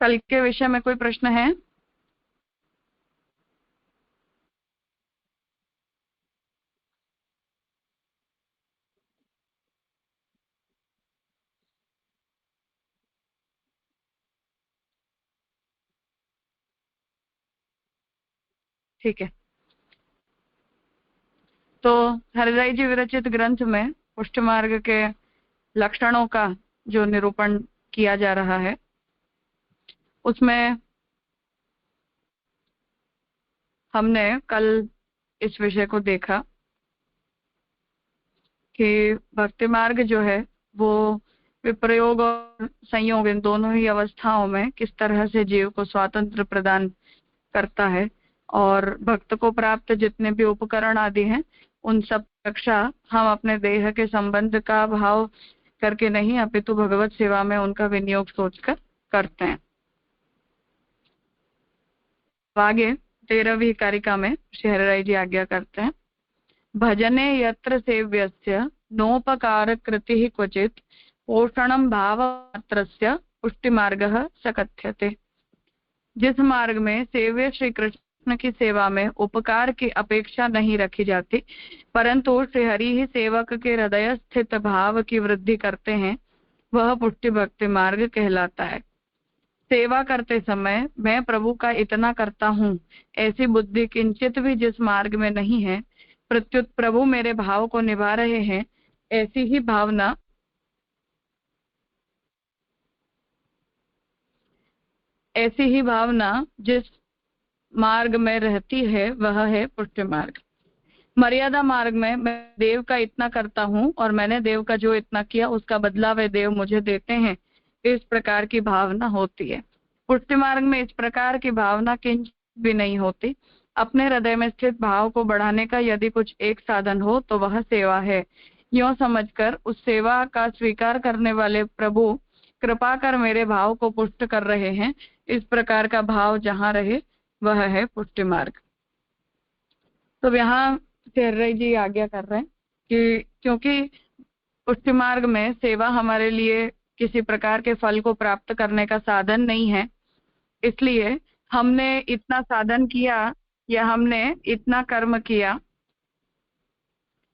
कल के विषय में कोई प्रश्न है? ठीक है, तो हरिराय जी विरचित ग्रंथ में पुष्ट मार्ग के लक्षणों का जो निरूपण किया जा रहा है, उसमें हमने कल इस विषय को देखा कि भक्ति मार्ग जो है वो विप्रयोग और संयोग इन दोनों ही अवस्थाओं में किस तरह से जीव को स्वातंत्र प्रदान करता है, और भक्त को प्राप्त जितने भी उपकरण आदि हैं उन सब रक्षा हम अपने देह के संबंध का भाव करके नहीं अपितु भगवत सेवा में उनका विनियोग सोचकर करते हैं। आगे 13वीं कारिका में श्री हरिराय जी आज्ञा करते हैं, भजने यत्र सेव्यस्य नोपकार कृतिः क्वचित् पोषणं भावमात्रस्य पुष्टिमार्गः स कथ्यते। जिस मार्ग में सेव्य श्री कृष्ण की सेवा में उपकार की अपेक्षा नहीं रखी जाती, परंतु श्री हरि ही सेवक के हृदय स्थित भाव की वृद्धि करते हैं, वह पुष्टि भक्ति मार्ग कहलाता है। सेवा करते समय मैं प्रभु का इतना करता हूँ, ऐसी बुद्धि किंचित भी जिस मार्ग में नहीं है, प्रत्युत प्रभु मेरे भाव को निभा रहे हैं, ऐसी ही भावना जिस मार्ग में रहती है वह है पुष्टि मार्ग। मर्यादा मार्ग में मैं देव का इतना करता हूँ और मैंने देव का जो इतना किया उसका बदला वे देव मुझे देते हैं, इस प्रकार की भावना होती है। पुष्टि मार्ग में इस प्रकार की भावना किंचित भी नहीं होती। अपने हृदय में स्थित भाव को बढ़ाने का यदि कुछ एक साधन हो तो वह सेवा है। यों समझकर उस सेवा का स्वीकार करने वाले प्रभु कृपा कर मेरे भाव को पुष्ट कर रहे हैं, इस प्रकार का भाव जहाँ रहे वह है पुष्टि मार्ग। तो यहाँ हरिराय जी आज्ञा कर रहे हैं कि क्योंकि पुष्टि मार्ग में सेवा हमारे लिए किसी प्रकार के फल को प्राप्त करने का साधन नहीं है, इसलिए हमने इतना साधन किया या हमने इतना कर्म किया,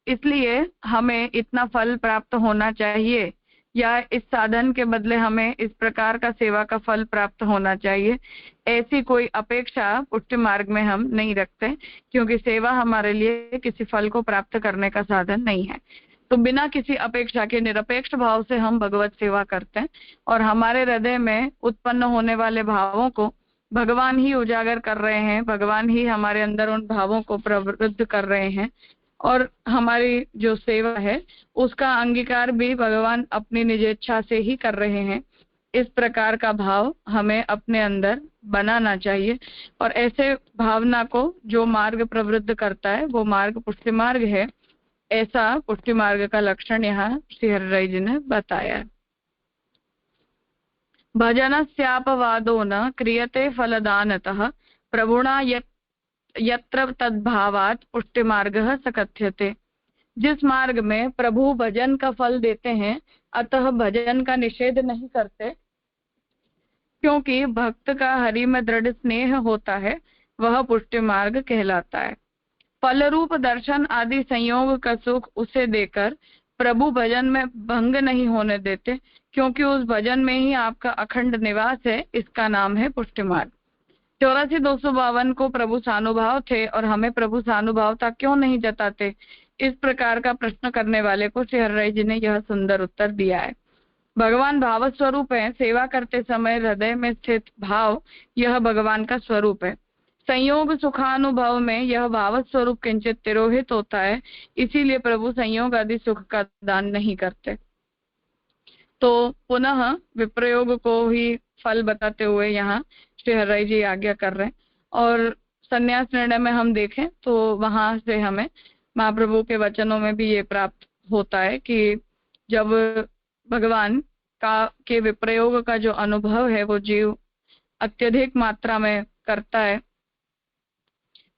इसलिए हमें इतना फल प्राप्त होना चाहिए, या इस साधन के बदले हमें इस प्रकार का सेवा का फल प्राप्त होना चाहिए, ऐसी कोई अपेक्षा पुष्टि मार्ग में हम नहीं रखते, क्योंकि सेवा हमारे लिए किसी फल को प्राप्त करने का साधन नहीं है। तो बिना किसी अपेक्षा के निरपेक्ष भाव से हम भगवत सेवा करते हैं, और हमारे हृदय में उत्पन्न होने वाले भावों को भगवान ही उजागर कर रहे हैं, भगवान ही हमारे अंदर उन भावों को प्रवृत्त कर रहे हैं, और हमारी जो सेवा है उसका अंगीकार भी भगवान अपनी निज इच्छा से ही कर रहे हैं। इस प्रकार का भाव हमें अपने अंदर बनाना चाहिए, और ऐसे भावना को जो मार्ग प्रवृत्त करता है वो मार्ग पुष्टि मार्ग है। ऐसा पुष्टि मार्ग का लक्षण यहाँ श्री हरिराय जी ने बताया। भजनस्यापवादो न क्रियते फलदानतः प्रभुणा यत्र तद्भावात् पुष्टि मार्गः स कथ्यते। जिस मार्ग में प्रभु भजन का फल देते हैं, अतः भजन का निषेध नहीं करते, क्योंकि भक्त का हरि में दृढ़ स्नेह होता है, वह पुष्टि मार्ग कहलाता है। फल रूप दर्शन आदि संयोग का सुख उसे देकर प्रभु भजन में भंग नहीं होने देते, क्योंकि उस भजन में ही आपका अखंड निवास है, इसका नाम है पुष्टि मार्ग। 84-252 को प्रभु सानुभाव थे और हमें प्रभु सानुभावता क्यों नहीं जताते, इस प्रकार का प्रश्न करने वाले को श्री हरिराय जी ने यह सुंदर उत्तर दिया है। भगवान भाव स्वरूप है, सेवा करते समय हृदय में स्थित भाव यह भगवान का स्वरूप है। संयोग सुखानुभव में यह भाव स्वरूप किंचित तिरोहित होता है, इसीलिए प्रभु संयोग आदि सुख का दान नहीं करते। तो पुनः विप्रयोग को ही फल बताते हुए यहाँ श्री हरिराय जी आज्ञा कर रहे हैं, और संन्यास निर्णय में हम देखें तो वहां से हमें महाप्रभु के वचनों में भी ये प्राप्त होता है कि जब भगवान के विप्रयोग का जो अनुभव है वो जीव अत्यधिक मात्रा में करता है,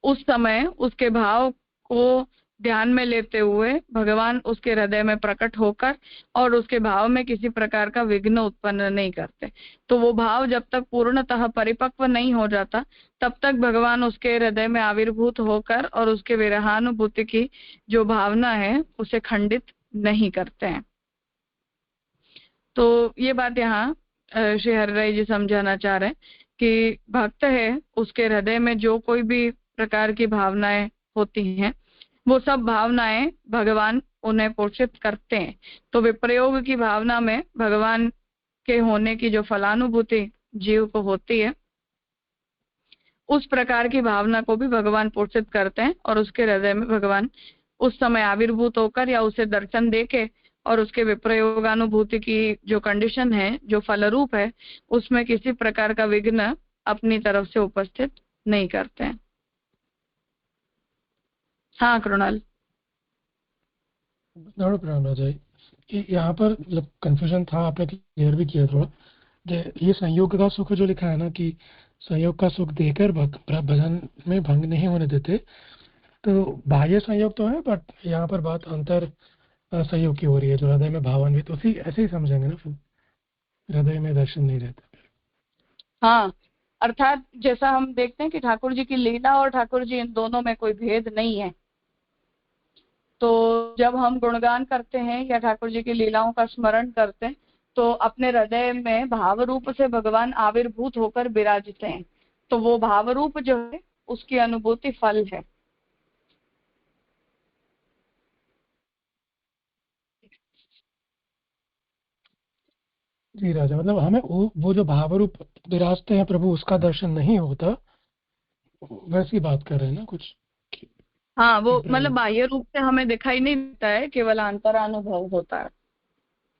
उस समय उसके भाव को ध्यान में लेते हुए भगवान उसके हृदय में प्रकट होकर और उसके भाव में किसी प्रकार का विघ्न उत्पन्न नहीं करते। तो वो भाव जब तक पूर्णतः परिपक्व नहीं हो जाता तब तक भगवान उसके हृदय में आविर्भूत होकर और उसके विरहानुभूति की जो भावना है उसे खंडित नहीं करते हैं। तो ये बात यहाँ श्री हरिराय जी समझाना चाह रहे हैं कि भक्त है उसके हृदय में जो कोई भी प्रकार की भावनाएं होती हैं वो सब भावनाएं भगवान उन्हें पोषित करते हैं। तो विप्रयोग की भावना में भगवान के होने की जो फलानुभूति जीव को होती है उस प्रकार की भावना को भी भगवान पोषित करते हैं और उसके हृदय में भगवान उस समय आविर्भूत होकर या उसे दर्शन देके और उसके विप्रयोगानुभूति की जो कंडीशन है, जो फलरूप है, उसमें किसी प्रकार का विघ्न अपनी तरफ से उपस्थित नहीं करते हैं। हाँ कृणाल। यहाँ पर कंफ्यूजन था, आपने क्लियर भी किया थोड़ा। ये संयोग का सुख जो लिखा है ना कि संयोग का सुख देकर भजन में भंग नहीं होने देते, तो बाह्य संयोग तो है बट यहाँ पर बात अंतर संयोग की हो रही है जो हृदय में भावान्वित, उसी ऐसे ही समझेंगे ना फिर, हृदय में दर्शन नहीं रहते। हाँ, अर्थात जैसा हम देखते हैं कि ठाकुर जी की लीला और ठाकुर जी इन दोनों में कोई भेद नहीं है। तो जब हम गुणगान करते हैं या ठाकुर जी की लीलाओं का स्मरण करते हैं तो अपने हृदय में भाव रूप से भगवान आविर्भूत होकर विराजते हैं। तो वो भाव रूप जो है उसकी अनुभूति फल है। जी राजा, मतलब हमें वो जो भाव रूप विराजते हैं प्रभु उसका दर्शन नहीं होता, वैसी बात कर रहे हैं ना कुछ। हाँ, वो मतलब बाह्य रूप से हमें दिखाई नहीं देता है, केवल अंतरानुभव होता है।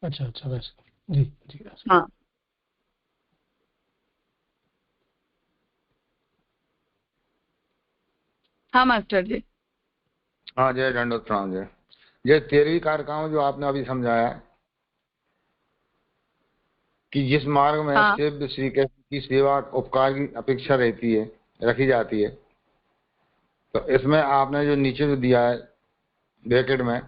अच्छा अच्छा, वैसे जी जी राजा। हाँ हाँ मास्टर जी। हाँ जय दंडोत प्रणाम। जय जय 13वीं कारिकाओं जो आपने अभी समझाया कि जिस मार्ग में हाँ। सेव्य श्री कृष्ण की सेवा उपकार की अपेक्षा रहती है, रखी जाती है, तो इसमें आपने जो नीचे जो दिया है ब्रैकेट में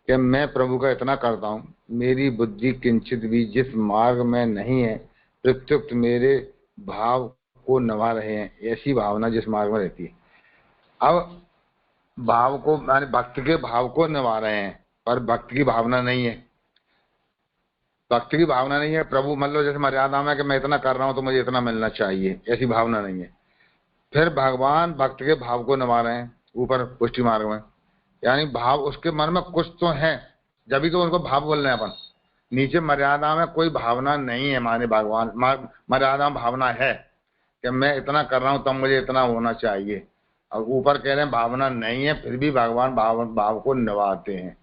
कि मैं प्रभु का इतना करता हूँ, मेरी बुद्धि किंचित भी जिस मार्ग में नहीं है प्रत्युक्त मेरे भाव को निभा रहे हैं, ऐसी भावना जिस मार्ग में रहती है। अब भाव को माने भक्त के भाव को निभा रहे हैं पर भक्त की भावना नहीं है, भक्ति की भावना नहीं है। प्रभु मतलब जैसे मर्यादा में कि मैं इतना कर रहा हूं तो मुझे इतना मिलना चाहिए, ऐसी भावना नहीं है। फिर भगवान भक्त के भाव को निभा रहे हैं ऊपर पुष्टि मार्ग में, यानी भाव उसके मन में कुछ तो है, जब तो उनको भाव बोल रहे हैं अपन। नीचे मर्यादा में कोई भावना नहीं है, माने भगवान मर्यादा में भावना है कि मैं इतना कर रहा हूं तब मुझे इतना होना चाहिए, और ऊपर कह रहे हैं भावना नहीं है फिर भी भगवान भाव को निभाते हैं,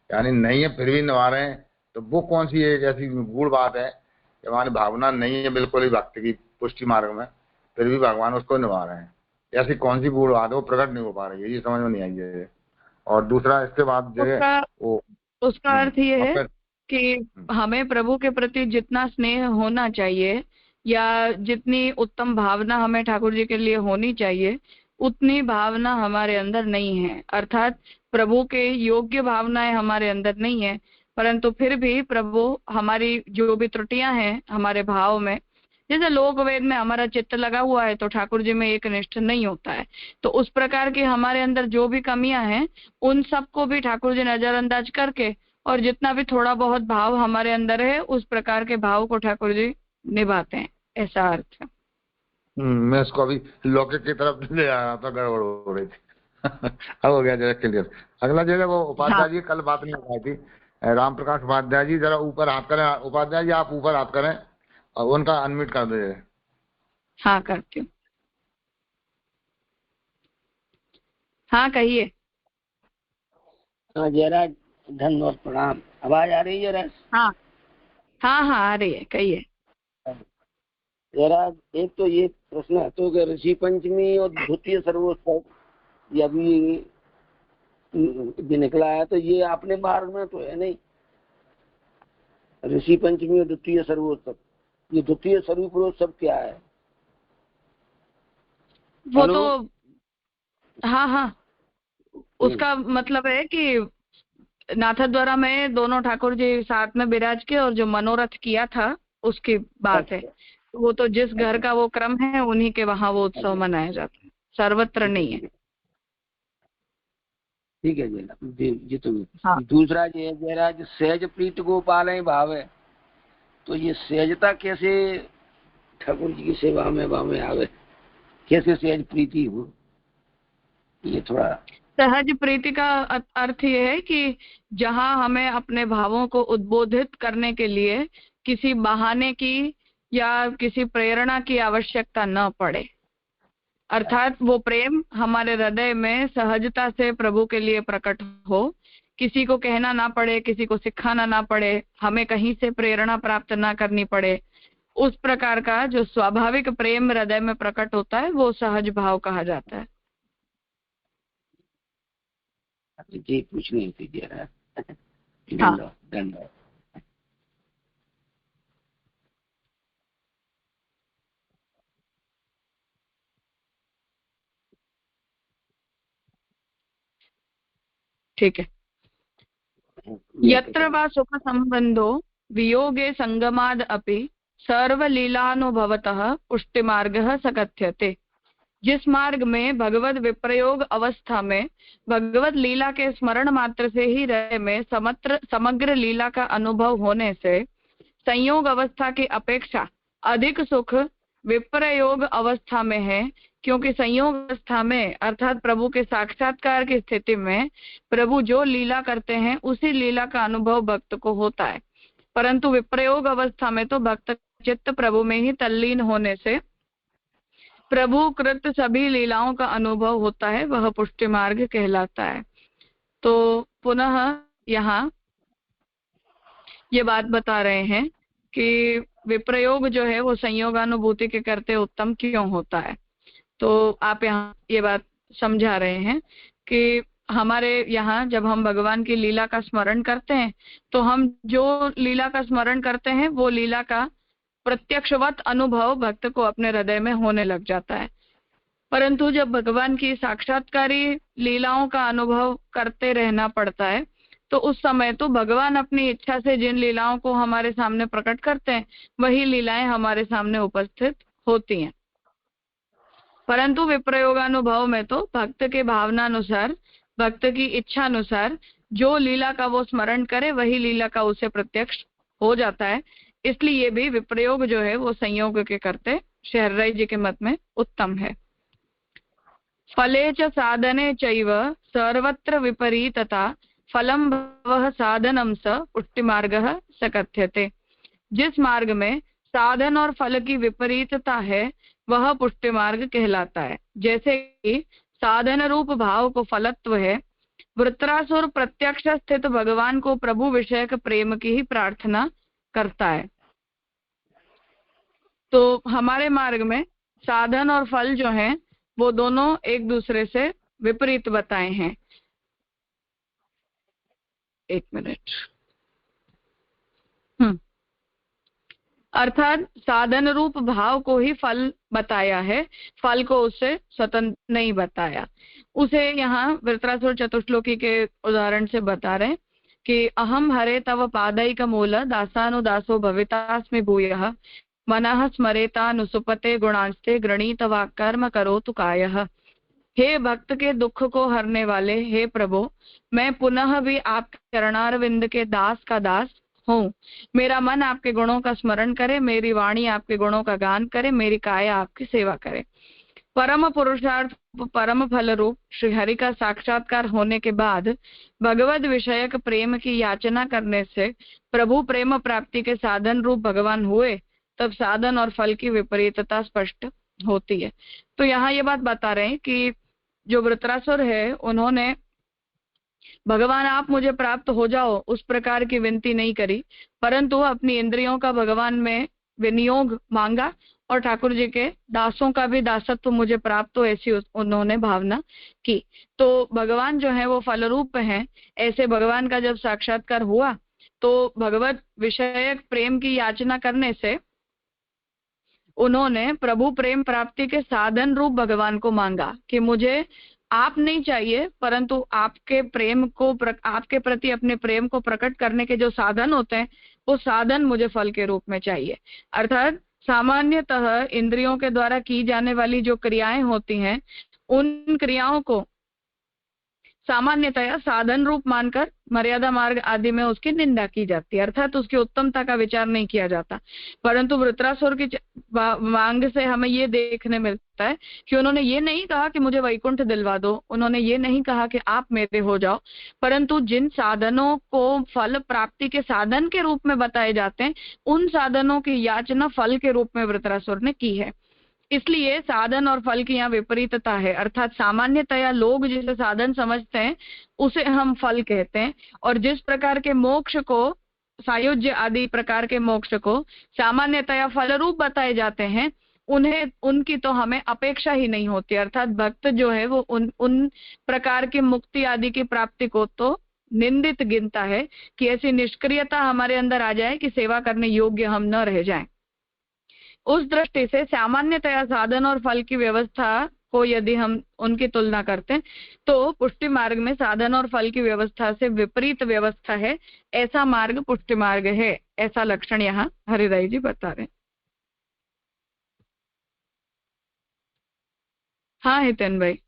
यानी नहीं है फिर भी निभा रहे हैं। तो वो कौन सी एक ऐसी गूढ़ बात है कि हमारी भावना नहीं है बिल्कुल ही भक्ति की पुष्टि मार्ग में, फिर भी भगवान उसको निभा रहे हैं, ऐसी कौन सी गूढ़ बात है, वो प्रकट नहीं हो पा रही है, ये समझ में नहीं आई है। और दूसरा इसके बाद जो है वो उसका अर्थ ये है फिर कि हमें प्रभु के प्रति जितना स्नेह होना चाहिए या जितनी उत्तम भावना हमें ठाकुर जी के लिए होनी चाहिए उतनी भावना हमारे अंदर नहीं है। अर्थात प्रभु के योग्य भावनाएं हमारे अंदर नहीं है, परंतु फिर भी प्रभु हमारी जो भी त्रुटियां हैं हमारे भाव में, जैसे लोक वेद में हमारा चित्त लगा हुआ है तो ठाकुर जी में एक निष्ठ नहीं होता है, तो उस प्रकार की हमारे अंदर जो भी कमियां हैं उन सबको भी ठाकुर जी नजरअंदाज करके और जितना भी थोड़ा बहुत भाव हमारे अंदर है उस प्रकार के भाव को ठाकुर जी निभाते हैं, ऐसा अर्थ है। मैं इसको अभी लौकिक की तरफ ले आ रहा था, गड़बड़ हो रही थी। अब हो गया जरा क्लियर। अगला जगह वो उपाध्याय जी कल बात नहीं हो पाई थी, राम प्रकाश उपाध्याय जी जरा ऊपर हाथ करें, उपाध्याय जी आप ऊपर हाथ करें और उनका अनम्यूट कर दीजिए। हाँ करती हूँ। हाँ कहिए। हाँ जरा धन्यवाद प्रणाम। आवाज आ रही है जरा? हाँ हाँ हाँ आ रही है, कहिए। जरा एक तो ये प्रश्न है तो ऋषि पंचमी और द्वितीय सर्वोत्सव ये अभी भी निकला है, तो ये अपने मार्ग में तो है नहीं। ऋषि पंचमी और द्वितीय सर्वोत्सव, ये द्वितीय सर्वोत्सव क्या है? वो तो हाँ हाँ उसका मतलब है कि नाथद्वारा में दोनों ठाकुर जी साथ में विराज के और जो मनोरथ किया था उसकी बात है। वो तो जिस घर का वो क्रम है उन्हीं के वहां वो उत्सव मनाया जाता है, सर्वत्र नहीं है। ठीक है जी तो हाँ। दूसरा ये जयराज सहज प्रीत गोपाल भाव है, तो ये सहजता कैसे ठाकुर जी की सेवा में भाव में आवे, कैसे सहज प्रीति हो, ये थोड़ा। सहज प्रीति का अर्थ ये है कि जहां हमें अपने भावों को उद्बोधित करने के लिए किसी बहाने की या किसी प्रेरणा की आवश्यकता न पड़े, अर्थात वो प्रेम हमारे हृदय में सहजता से प्रभु के लिए प्रकट हो, किसी को कहना ना पड़े, किसी को सिखाना ना पड़े, हमें कहीं से प्रेरणा प्राप्त ना करनी पड़े। उस प्रकार का जो स्वाभाविक प्रेम हृदय में प्रकट होता है वो सहज भाव कहा जाता है। जी पूछनी थी जरा। हाँ। धन्यवाद। ठीक है। यत्र वा सुख संबंधो वियोगे संगमाद अपि सर्वलीलानुभवतः पुष्टिमार्गः सकथ्यते। जिस मार्ग में भगवत विप्रयोग अवस्था में भगवत लीला के स्मरण मात्र से ही हृदय में समग्र लीला का अनुभव होने से संयोग अवस्था की अपेक्षा अधिक सुख विप्रयोग अवस्था में है, क्योंकि संयोग अवस्था में अर्थात प्रभु के साक्षात्कार की स्थिति में प्रभु जो लीला करते हैं उसी लीला का अनुभव भक्त को होता है, परंतु विप्रयोग अवस्था में तो भक्त चित्त प्रभु में ही तल्लीन होने से प्रभु कृत सभी लीलाओं का अनुभव होता है, वह पुष्टि मार्ग कहलाता है। तो पुनः यहाँ ये बात बता रहे हैं कि विप्रयोग जो है वो संयोगानुभूति के करते उत्तम क्यों होता है। तो आप यहाँ ये बात समझा रहे हैं कि हमारे यहाँ जब हम भगवान की लीला का स्मरण करते हैं तो हम जो लीला का स्मरण करते हैं वो लीला का प्रत्यक्षवत अनुभव भक्त को अपने हृदय में होने लग जाता है, परंतु जब भगवान की साक्षात्कारी लीलाओं का अनुभव करते रहना पड़ता है तो उस समय तो भगवान अपनी इच्छा से जिन लीलाओं को हमारे सामने प्रकट करते हैं वही लीलाएं हमारे सामने उपस्थित होती हैं, परंतु विप्रयोगानुभव में तो भक्त के भावनानुसार भक्त की इच्छा अनुसार जो लीला का वो स्मरण करे वही लीला का उसे प्रत्यक्ष हो जाता है। इसलिए भी विप्रयोग जो है वो संयोग के करते शहरराय जी के मत में उत्तम है। फले च साधने चैव सर्वत्र विपरीतता फलम भवः साधनम स पुष्टिमार्गः स कथ्यते। जिस मार्ग में साधन और फल की विपरीतता है वह पुष्टि मार्ग कहलाता है। जैसे कि साधन रूप भाव को फलत्व है, वृत्रासुर प्रत्यक्ष स्थित भगवान को प्रभु विषयक प्रेम की ही प्रार्थना करता है। तो हमारे मार्ग में साधन और फल जो हैं वो दोनों एक दूसरे से विपरीत बताए हैं। एक मिनट। अर्थात साधन रूप भाव को ही फल बताया है, फल को उससे स्वतंत्र नहीं बताया। उसे यहाँ वृत्रासुर चतुश्लोकी के उदाहरण से बता रहे कि अहम हरे तव पादैक मूल दासानुदासो भवितास्मि भूयः मनः स्मरेतानुसुपते गुणांस्ते गृणीत वाक्कर्म करोतु कायः। हे भक्त के दुख को हरने वाले हे प्रभु, मैं पुनः भी आपके चरणारविंद के दास का दास हूँ। मेरा मन आपके गुणों का स्मरण करे, मेरी वाणी आपके गुणों का गान करे, मेरी काया आपकी सेवा करे। परम पुरुषार्थ परम फल रूप श्री हरि का साक्षात्कार होने के बाद भगवद विषयक प्रेम की याचना करने से प्रभु प्रेम प्राप्ति के साधन रूप भगवान हुए, तब साधन और फल की विपरीतता स्पष्ट होती है। तो यहाँ ये बात बता रहे हैं कि जो वृत्रासुर है उन्होंने भगवान आप मुझे प्राप्त हो जाओ उस प्रकार की विनती नहीं करी, परंतु अपनी इंद्रियों का भगवान में विनियोग मांगा और ठाकुर जी के दासों का भी दासत्व मुझे प्राप्त हो, ऐसी उन्होंने भावना की। तो भगवान जो है वो फल रूप हैं। ऐसे भगवान का जब साक्षात्कार हुआ तो भगवत विषयक प्रेम की याचना करने से उन्होंने प्रभु प्रेम प्राप्ति के साधन रूप भगवान को मांगा कि मुझे आप नहीं चाहिए, परंतु आपके प्रेम को आपके प्रति अपने प्रेम को प्रकट करने के जो साधन होते हैं वो साधन मुझे फल के रूप में चाहिए। अर्थात सामान्यतः इंद्रियों के द्वारा की जाने वाली जो क्रियाएं होती हैं उन क्रियाओं को सामान्यतया साधन रूप मानकर मर्यादा मार्ग आदि में उसकी निंदा की जाती है, अर्थात उसकी उत्तमता का विचार नहीं किया जाता। परंतु वृत्रासुर की मांग से हमें ये देखने मिलता है कि उन्होंने ये नहीं कहा कि मुझे वैकुंठ दिलवा दो, उन्होंने ये नहीं कहा कि आप मेरे हो जाओ, परंतु जिन साधनों को फल प्राप्ति के साधन के रूप में बताए जाते हैं उन साधनों की याचना फल के रूप में वृत्रासुर ने की है। इसलिए साधन और फल की यहाँ विपरीतता है, अर्थात सामान्यतया लोग जिसे साधन समझते हैं उसे हम फल कहते हैं, और जिस प्रकार के मोक्ष को, सायुज्य आदि प्रकार के मोक्ष को सामान्यतया फल रूप बताए जाते हैं उनकी तो हमें अपेक्षा ही नहीं होती। अर्थात भक्त जो है वो उन प्रकार की मुक्ति आदि की प्राप्ति को तो निंदित गिनता है कि ऐसी निष्क्रियता हमारे अंदर आ जाए कि सेवा करने योग्य हम न रह जाएं। उस दृष्टि से सामान्यतया साधन और फल की व्यवस्था को यदि हम उनकी तुलना करते हैं तो पुष्टि मार्ग में साधन और फल की व्यवस्था से विपरीत व्यवस्था है, ऐसा मार्ग पुष्टि मार्ग है, ऐसा लक्षण यहाँ हरिराय जी बता रहे हैं। हाँ हितेन भाई।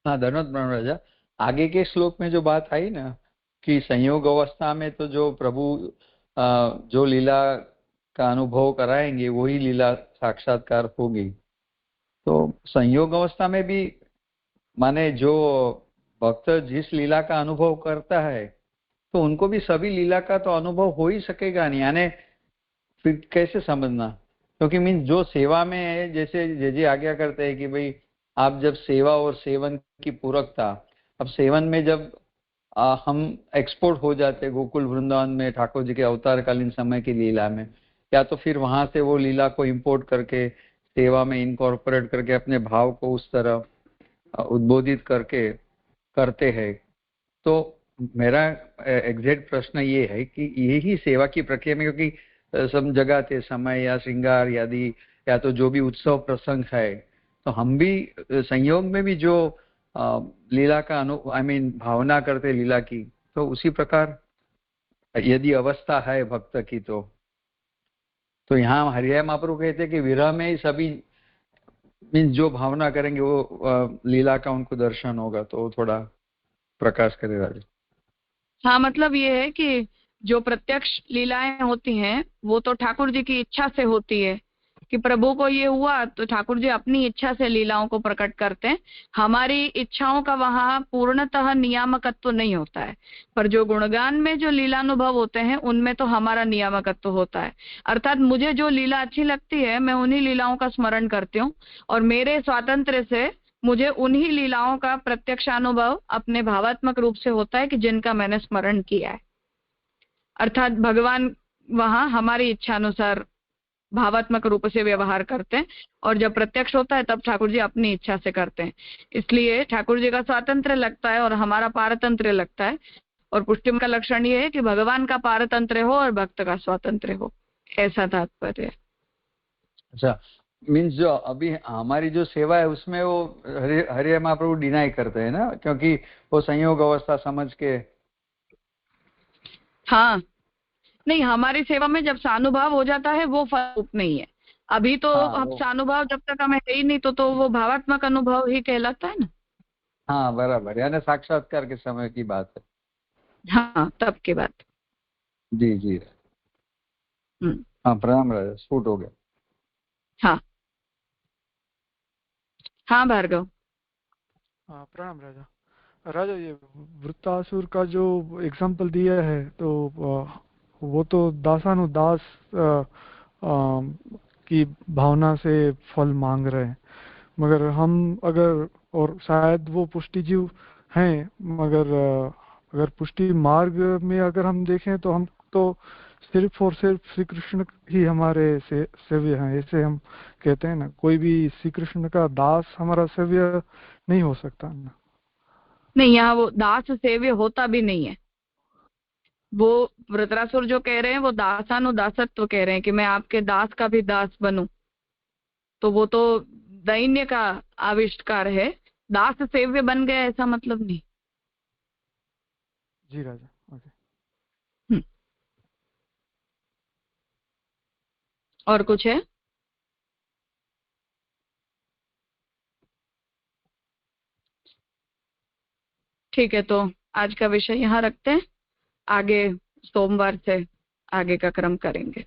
हाँ धन्यवाद राजा। आगे के श्लोक में जो बात आई ना कि संयोग अवस्था में तो जो प्रभु जो लीला का अनुभव कराएंगे वही लीला साक्षात्कार होगी, तो संयोग अवस्था में भी माने जो भक्त जिस लीला का अनुभव करता है तो उनको भी सभी लीला का तो अनुभव हो ही सकेगा नहीं, यानी फिर कैसे समझना, क्योंकि मीन जो सेवा में है, जैसे जे आज्ञा करते हैं कि भाई आप जब सेवा और सेवन की पूरकता, अब सेवन में जब हम एक्सपोर्ट हो जाते गोकुल वृंदावन में ठाकुर जी के अवतारकालीन समय की लीला में, या तो फिर वहां से वो लीला को इंपोर्ट करके सेवा में इनकॉर्पोरेट करके अपने भाव को उस तरह उद्बोधित करके करते हैं। तो मेरा एग्जैक्ट प्रश्न ये है कि यही सेवा की प्रक्रिया में, क्योंकि सब जगह थे समय या श्रृंगार यदि या तो जो भी उत्सव प्रसंग है, तो हम भी संयोग में भी जो लीला का भावना करते लीला की, तो उसी प्रकार यदि अवस्था है भक्त की तो यहाँ हरिराय महाप्रभु कहते हैं कि विरह में ही सभी मीन्स जो भावना करेंगे वो लीला का उनको दर्शन होगा, तो थोड़ा प्रकाश करेगा। हाँ मतलब ये है कि जो प्रत्यक्ष लीलाएं होती हैं वो तो ठाकुर जी की इच्छा से होती है कि प्रभु को ये हुआ तो ठाकुर जी अपनी इच्छा से लीलाओं को प्रकट करते हैं, हमारी इच्छाओं का वहां पूर्णतः नियामकत्व नहीं होता है। पर जो गुणगान में जो लीलानुभव होते हैं उनमें तो हमारा नियामकत्व होता है, अर्थात मुझे जो लीला अच्छी लगती है मैं उन्हीं लीलाओं का स्मरण करती हूँ और मेरे स्वातंत्र से मुझे उन्हीं लीलाओं का प्रत्यक्षानुभव अपने भावात्मक रूप से होता है कि जिनका मैंने स्मरण किया है। अर्थात भगवान वहां हमारी इच्छानुसार भावात्मक रूप से व्यवहार करते हैं और जब प्रत्यक्ष होता है तब ठाकुर जी अपनी इच्छा से करते हैं। इसलिए ठाकुर जी का स्वातंत्र लगता है और हमारा पारतंत्र लगता है, और पुष्टि का लक्षण ये है कि भगवान का पारतंत्र हो और भक्त का स्वातंत्र हो, ऐसा तात्पर्य है। अच्छा, मीन्स जो अभी हमारी जो सेवा है उसमें वो हरिराय महाप्रभु डिनाई करते हैं ना, क्योंकि वो संयोग अवस्था समझ के। हाँ नहीं, हमारी सेवा में जब सानुभाव हो जाता है वो फल रूप नहीं है। अभी तो अब सानुभाव जब तक हमें है ही नहीं तो वो भावात्मक अनुभव ही कहलाता है ना। हाँ बराबर, यानी साक्षात्कार के समय की बात है। हाँ तब की बात। जी जी हाँ प्रणाम राजा, स्फुट हो गया। हाँ हाँ भार्गव। हाँ प्रणाम राजा। राजा ये वृत्तासुर का जो एग्जाम्पल दिया है तो वो तो दासानुदास की भावना से फल मांग रहे हैं, मगर हम अगर, और शायद वो पुष्टि जीव हैं, मगर अगर पुष्टि मार्ग में अगर हम देखें तो हम तो सिर्फ और सिर्फ श्री कृष्ण ही हमारे सेव्य हैं, ऐसे हम कहते हैं ना। कोई भी श्री कृष्ण का दास हमारा सेव्य नहीं हो सकता ना। नहीं, यहाँ वो दास सेव्य होता भी नहीं है। वो वृत्रासुर जो कह रहे हैं वो दासानुदासत्व कह रहे हैं कि मैं आपके दास का भी दास बनूं, तो वो तो दैन्य का आविष्कार है दास सेव्य बन गए ऐसा मतलब नहीं। जी राजा, ओके। और कुछ है? ठीक है, तो आज का विषय यहाँ रखते हैं, आगे सोमवार से आगे का क्रम करेंगे।